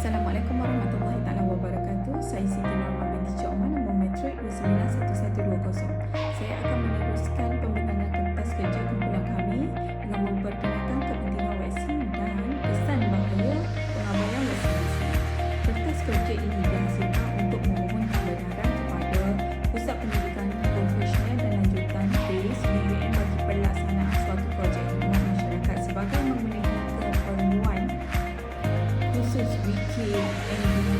Assalamualaikum warahmatullahi taala wabarakatuh. Saya Siti Norma binti Cik Omar, nombor matrik 291120. Saya akan meneruskan pembintangan kertas kerja kumpulan kami dengan memperkenalkan kepentingan vaksin dan kesan bahaya pengabaian vaksinasi. Kertas kerja ini dihasilkan untuk memohon kebenaran kepada Pusat Pendidikan Profesional dan Lanjutan BASE BUM bagi pelaksanaan suatu projek khidmat masyarakat sebagai memenuhi keperluan khusus WKMB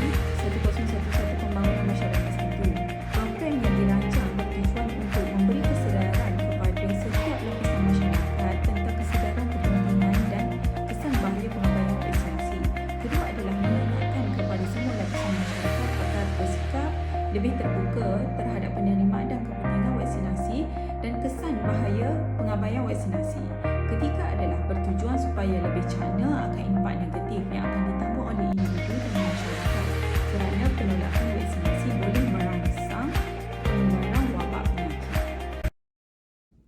1011 Pembangunan Masyarakat 1. Program yang dirancang bertujuan untuk memberi kesedaran kepada setiap lapisan masyarakat tentang kesedaran kepentingan dan kesan bahaya pengabaian vaksinasi. Kedua adalah mengingatkan kepada semua lapisan masyarakat agar bersikap lebih terbuka terhadap penerimaan dan kepentingan vaksinasi dan kesan bahaya pengabaian vaksinasi. Ketiga adalah bertujuan supaya lebih cana akan impak negatif yang akan ditanggung oleh individu dan masyarakat kerana penolakan vaksinasi boleh merangsang penularan wabak penyakit.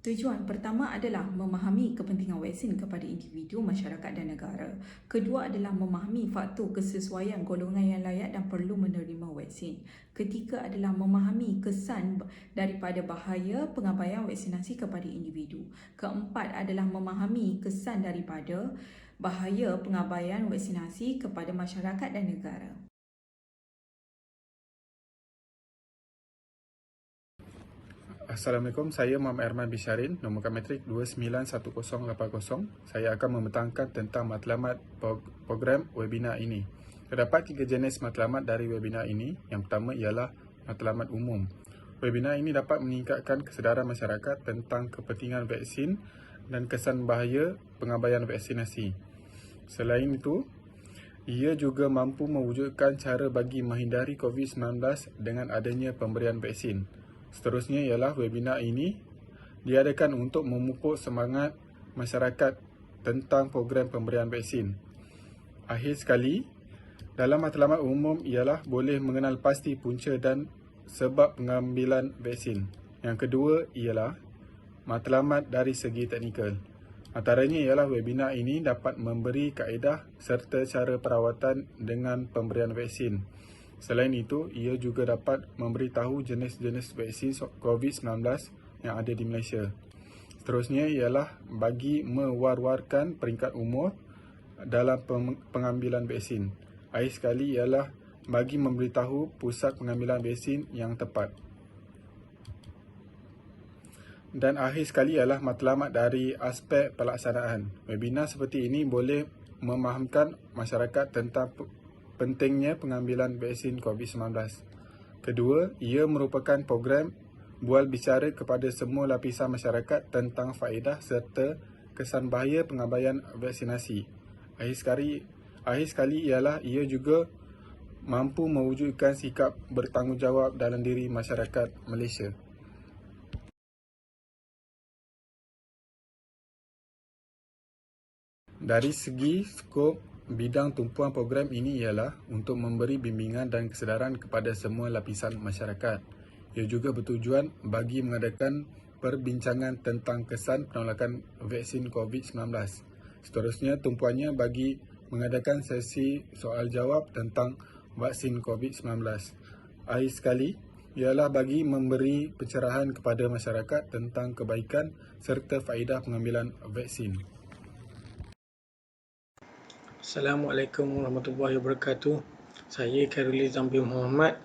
Tujuan pertama adalah memahami kepentingan vaksin kepada individu, masyarakat dan negara. Kedua adalah memahami faktor kesesuaian golongan yang layak dan perlu menerima vaksin. Ketiga adalah memahami kesan daripada bahaya pengabaian vaksinasi kepada individu. Keempat adalah memahami kesan daripada bahaya pengabaian vaksinasi kepada masyarakat dan negara. Assalamualaikum, saya Muhammad Erman Bisharin, nombor matrik 291080. Saya akan membentangkan tentang matlamat program webinar ini. Terdapat 3 jenis matlamat dari webinar ini. Yang pertama ialah matlamat umum. Webinar ini dapat meningkatkan kesedaran masyarakat tentang kepentingan vaksin dan kesan bahaya pengabaian vaksinasi. Selain itu, ia juga mampu mewujudkan cara bagi menghindari COVID-19 dengan adanya pemberian vaksin. Seterusnya ialah webinar ini diadakan untuk memupuk semangat masyarakat tentang program pemberian vaksin. Akhir sekali, dalam matlamat umum ialah boleh mengenal pasti punca dan sebab pengambilan vaksin. Yang kedua ialah matlamat dari segi teknikal. Antaranya ialah webinar ini dapat memberi kaedah serta cara perawatan dengan pemberian vaksin. Selain itu, ia juga dapat memberitahu jenis-jenis vaksin COVID-19 yang ada di Malaysia. Seterusnya ialah bagi mewar-warkan peringkat umur dalam pengambilan vaksin. Akhir sekali ialah bagi memberitahu pusat pengambilan vaksin yang tepat. Dan akhir sekali ialah matlamat dari aspek pelaksanaan. Webinar seperti ini boleh memahamkan masyarakat tentang pentingnya pengambilan vaksin COVID-19. Kedua, ia merupakan program bual bicara kepada semua lapisan masyarakat tentang faedah serta kesan bahaya pengabaian vaksinasi. Akhir sekali ialah ia juga mampu mewujudkan sikap bertanggungjawab dalam diri masyarakat Malaysia. Dari segi skop, bidang tumpuan program ini ialah untuk memberi bimbingan dan kesedaran kepada semua lapisan masyarakat. Ia juga bertujuan bagi mengadakan perbincangan tentang kesan penolakan vaksin COVID-19. Seterusnya, tumpuannya bagi mengadakan sesi soal jawab tentang vaksin COVID-19. Akhir sekali, ialah bagi memberi pencerahan kepada masyarakat tentang kebaikan serta faedah pengambilan vaksin. Assalamualaikum warahmatullahi wabarakatuh. Saya Khairul Zambi Muhammad,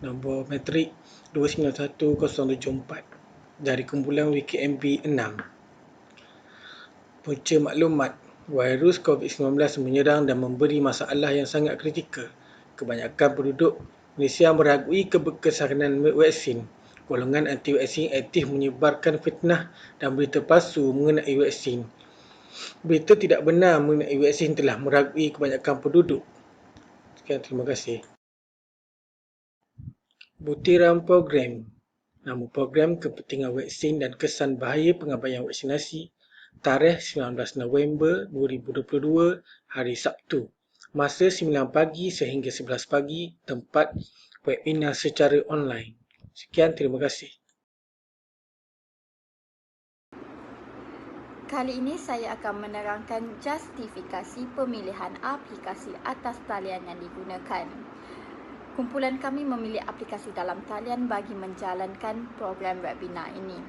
nombor matrik 291074 dari kumpulan WKMB 6. Punca maklumat, virus COVID-19 menyerang dan memberi masalah yang sangat kritikal. Kebanyakan penduduk Malaysia meragui keberkesanan vaksin. Golongan anti-vaksin aktif menyebarkan fitnah dan berita palsu mengenai vaksin. Berita tidak benar mengenai vaksin telah meragui kebanyakan penduduk. Sekian, terima kasih. Butiran program. Nama program kepentingan vaksin dan kesan bahaya pengabaian vaksinasi. Tarikh 19 November 2022, hari Sabtu. Masa 9 pagi sehingga 11 pagi. Tempat webinar secara online. Sekian, terima kasih. Kali ini saya akan menerangkan justifikasi pemilihan aplikasi atas talian yang digunakan. Kumpulan kami memilih aplikasi dalam talian bagi menjalankan program webinar ini.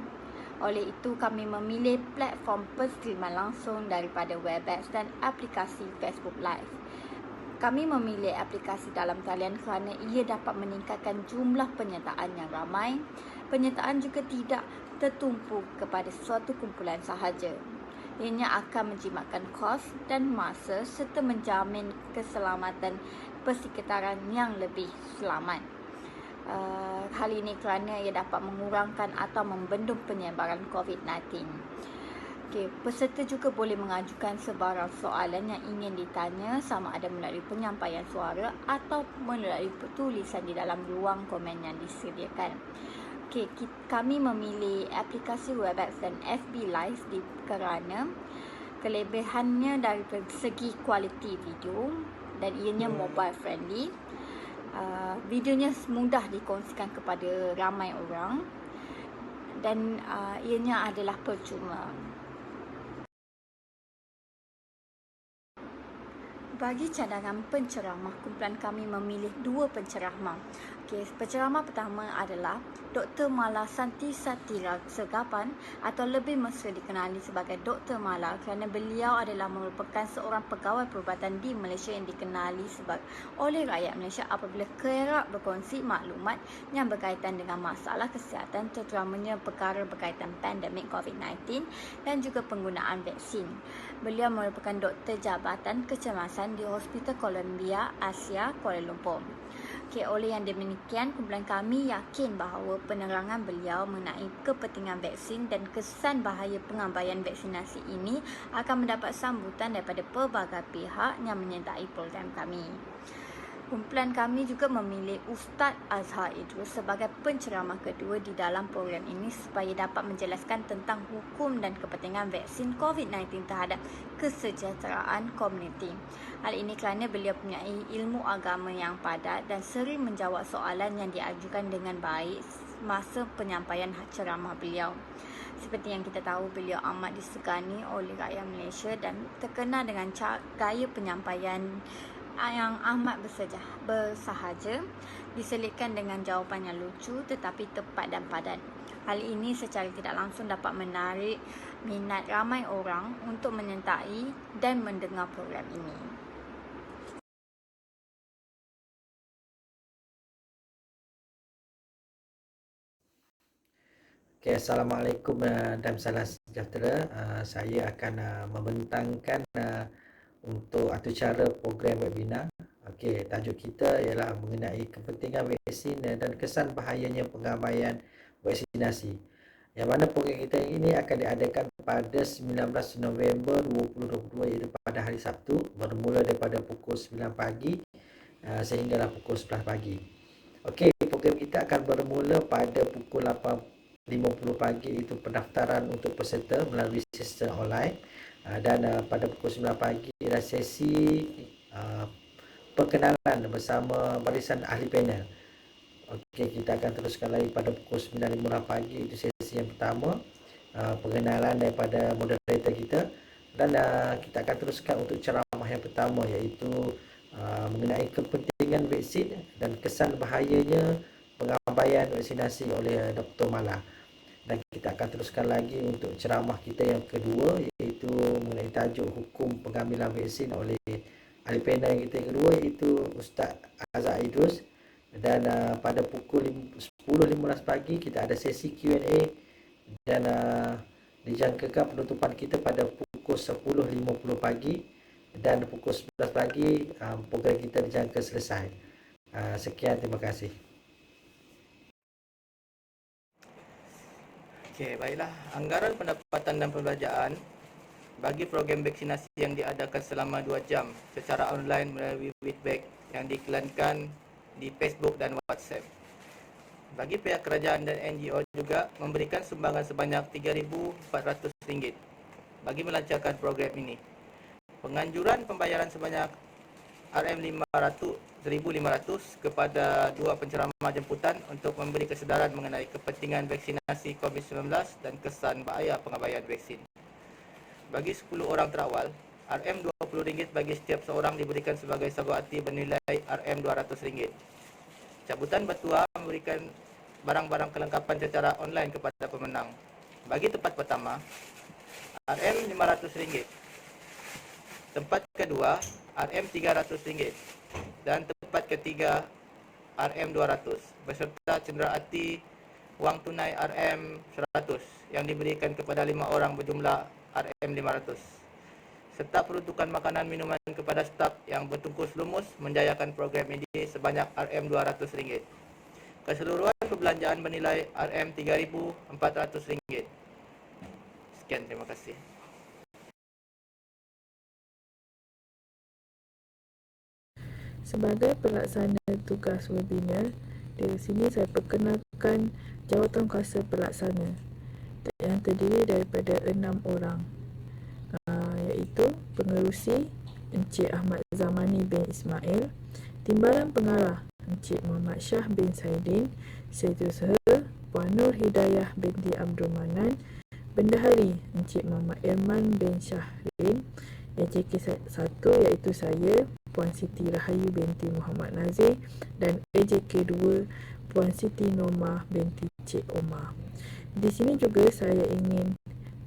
Oleh itu, kami memilih platform penstreaman langsung daripada Webex dan aplikasi Facebook Live. Kami memilih aplikasi dalam talian kerana ia dapat meningkatkan jumlah penyertaan yang ramai. Penyertaan juga tidak tertumpu kepada suatu kumpulan sahaja. Ianya akan menjimatkan kos dan masa serta menjamin keselamatan persekitaran yang lebih selamat. Hal ini kerana ia dapat mengurangkan atau membendung penyebaran COVID-19. Peserta juga boleh mengajukan sebarang soalan yang ingin ditanya sama ada melalui penyampaian suara atau melalui tulisan di dalam ruang komen yang disediakan. Kami memilih aplikasi Webex dan FB Live kerana kelebihannya dari segi kualiti video dan ianya mobile friendly. Videonya mudah dikongsikan kepada ramai orang dan ianya adalah percuma. Bagi cadangan penceramah, kumpulan kami memilih 2 penceramah. Penceramah pertama adalah Dr. Mala Santi Satira Segapan atau lebih mesra dikenali sebagai Dr. Mala kerana beliau adalah merupakan seorang pegawai perubatan di Malaysia yang dikenali oleh rakyat Malaysia apabila kerap berkongsi maklumat yang berkaitan dengan masalah kesihatan, terutamanya perkara berkaitan pandemik COVID-19 dan juga penggunaan vaksin. Beliau merupakan doktor jabatan kecemasan di Hospital Columbia Asia, Kuala Lumpur. Oleh yang demikian, kumpulan kami yakin bahawa penerangan beliau mengenai kepentingan vaksin dan kesan bahaya pengabaian vaksinasi ini akan mendapat sambutan daripada pelbagai pihak yang menyertai program kami. Kumpulan kami juga memilih Ustaz Azhar Idrus sebagai penceramah kedua di dalam program ini supaya dapat menjelaskan tentang hukum dan kepentingan vaksin COVID-19 terhadap kesejahteraan komuniti. Hal ini kerana beliau mempunyai ilmu agama yang padat dan sering menjawab soalan yang diajukan dengan baik masa penyampaian ceramah beliau. Seperti yang kita tahu, beliau amat disegani oleh rakyat Malaysia dan terkenal dengan gaya penyampaian yang amat bersahaja, diselitkan dengan jawapan yang lucu tetapi tepat dan padat. Hal ini secara tidak langsung dapat menarik minat ramai orang untuk menyertai dan mendengar program ini. Assalamualaikum dan salam sejahtera. Saya akan membentangkan untuk atur cara program webinar. Tajuk kita ialah mengenai kepentingan vaksin dan kesan bahayanya pengabaian vaksinasi. Yang mana program kita ini akan diadakan pada 19 November 2022 iaitu pada hari Sabtu, bermula daripada pukul 9 pagi sehinggalah pukul 11 pagi. Program kita akan bermula pada pukul 8.50 pagi, itu pendaftaran untuk peserta melalui sistem online, dan pada pukul 9 pagi adalah sesi perkenalan bersama barisan ahli panel. Kita akan teruskan lagi pada pukul 9.50 pagi, itu sesi yang pertama, perkenalan daripada moderator kita, dan kita akan teruskan untuk ceramah yang pertama iaitu mengenai kepentingan vaksin dan kesan bahayanya pengabaian vaksinasi oleh Dr. Mala. Dan kita akan teruskan lagi untuk ceramah kita yang kedua iaitu mengenai tajuk hukum pengambilan vaksin oleh ahli panel kita yang kedua iaitu Ustaz Azhar Idrus. Dan pada pukul 10.15 pagi kita ada sesi Q&A dan dijangkakan penutupan kita pada pukul 10.50 pagi dan pukul 11 pagi program kita dijangka selesai. Sekian, terima kasih. Baiklah. Anggaran pendapatan dan pembelanjaan bagi program vaksinasi yang diadakan selama 2 jam secara online melalui Webex yang diiklankan di Facebook dan WhatsApp. Bagi pihak kerajaan dan NGO juga memberikan sumbangan sebanyak RM3,400 bagi melancarkan program ini. Penganjuran pembayaran sebanyak RM1,500 kepada 2 penceramah jemputan untuk memberi kesedaran mengenai kepentingan vaksinasi COVID-19 dan kesan bahaya pengabaian vaksin. Bagi 10 orang terawal, RM20 bagi setiap seorang diberikan sebagai sagu hati bernilai RM200. Cabutan Bertuah memberikan barang-barang kelengkapan secara online kepada pemenang. Bagi tempat pertama, RM500. Tempat kedua, RM300. Dan tempat ketiga, RM200 beserta cenderawati wang tunai RM100 yang diberikan kepada 5 orang berjumlah RM500 serta peruntukan makanan minuman kepada staf yang bertungkus lumus menjayakan program ini sebanyak RM200. Keseluruhan perbelanjaan bernilai RM3,400. Sekian, terima kasih. Sebagai pelaksana tugas webinar, dari sini saya perkenalkan jawatankuasa pelaksana yang terdiri daripada 6 orang, iaitu pengerusi Encik Ahmad Zamani bin Ismail, Timbalan Pengarah Encik Muhammad Shah bin Saidin, Setiausaha Puan Nur Hidayah binti Abdul Manan, Bendahari Encik Muhammad Irman bin Syahrin, AJK 1 iaitu saya, Puan Siti Rahayu binti Muhammad Nazir, dan AJK 2 Puan Siti Normah binti Cik Omar. Di sini juga saya ingin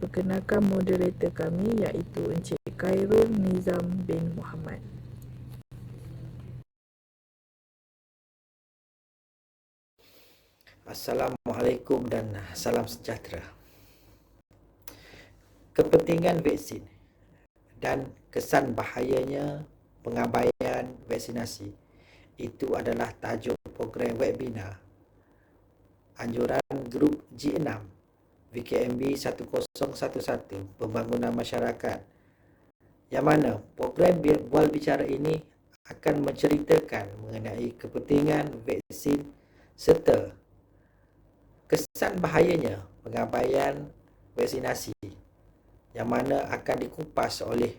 perkenalkan moderator kami iaitu Encik Khairul Nizam bin Muhammad. Assalamualaikum dan salam sejahtera. Kepentingan vaksin dan kesan bahayanya pengabaian vaksinasi itu adalah tajuk program webinar anjuran grup G6 VKMB 1011 Pembangunan Masyarakat, yang mana program bual bicara ini akan menceritakan mengenai kepentingan vaksin serta kesan bahayanya pengabaian vaksinasi, yang mana akan dikupas oleh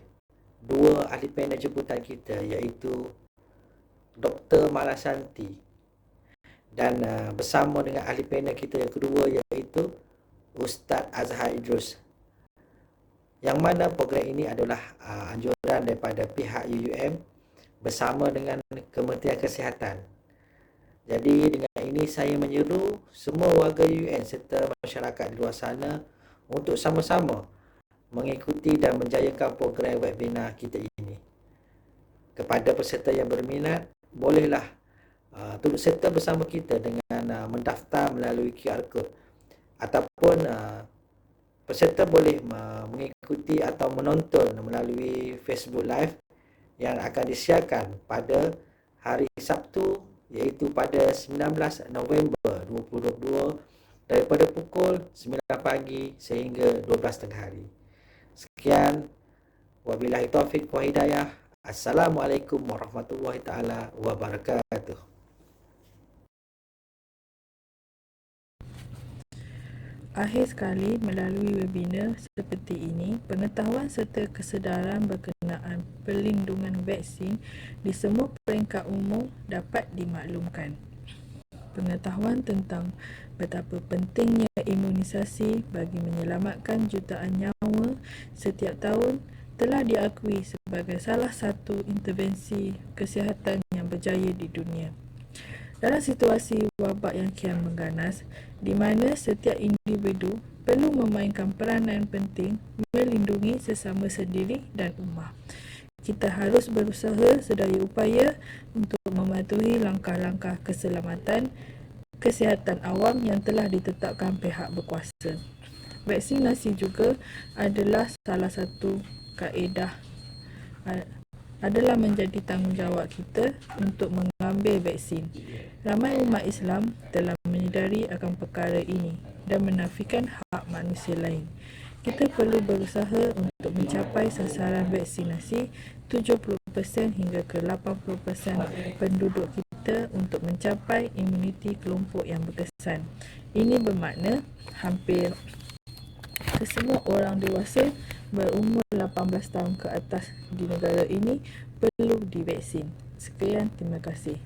dua ahli panel jemputan kita iaitu Dr. Malasanti dan bersama dengan ahli panel kita yang kedua iaitu Ustaz Azhar Idrus, yang mana program ini adalah anjuran daripada pihak UUM bersama dengan Kementerian Kesihatan. Jadi dengan ini saya menyeru semua warga UUM serta masyarakat di luar sana untuk sama-sama mengikuti dan menjayakan program webinar kita ini. Kepada peserta yang berminat, bolehlah turut serta bersama kita dengan mendaftar melalui QR Code, ataupun peserta boleh mengikuti atau menonton melalui Facebook Live yang akan disiarkan pada hari Sabtu, iaitu pada 19 November 2022 daripada pukul 9 pagi sehingga 12 tengah hari. Sekian, wabillahi taufiq wa hidayah. Assalamualaikum warahmatullahi taala wabarakatuh. Akhir sekali, melalui webinar seperti ini, pengetahuan serta kesedaran berkenaan perlindungan vaksin di semua peringkat umum dapat dimaklumkan. Pengetahuan tentang betapa pentingnya imunisasi bagi menyelamatkan jutaan nyawa setiap tahun telah diakui sebagai salah satu intervensi kesihatan yang berjaya di dunia. Dalam situasi wabak yang kian mengganas, di mana setiap individu perlu memainkan peranan penting melindungi sesama sendiri dan ummah, kita harus berusaha sedaya upaya untuk mematuhi langkah-langkah keselamatan kesihatan awam yang telah ditetapkan pihak berkuasa. Vaksinasi juga adalah salah satu kaedah adalah menjadi tanggungjawab kita untuk mengambil vaksin. Ramai umat Islam telah menyedari akan perkara ini dan menafikan hak manusia lain. Kita perlu berusaha untuk mencapai sasaran vaksinasi 70% hingga ke 80% penduduk kita untuk mencapai imuniti kelompok yang berkesan. Ini bermakna hampir kesemua orang dewasa berumur 18 tahun ke atas di negara ini perlu divaksin. Sekian, terima kasih.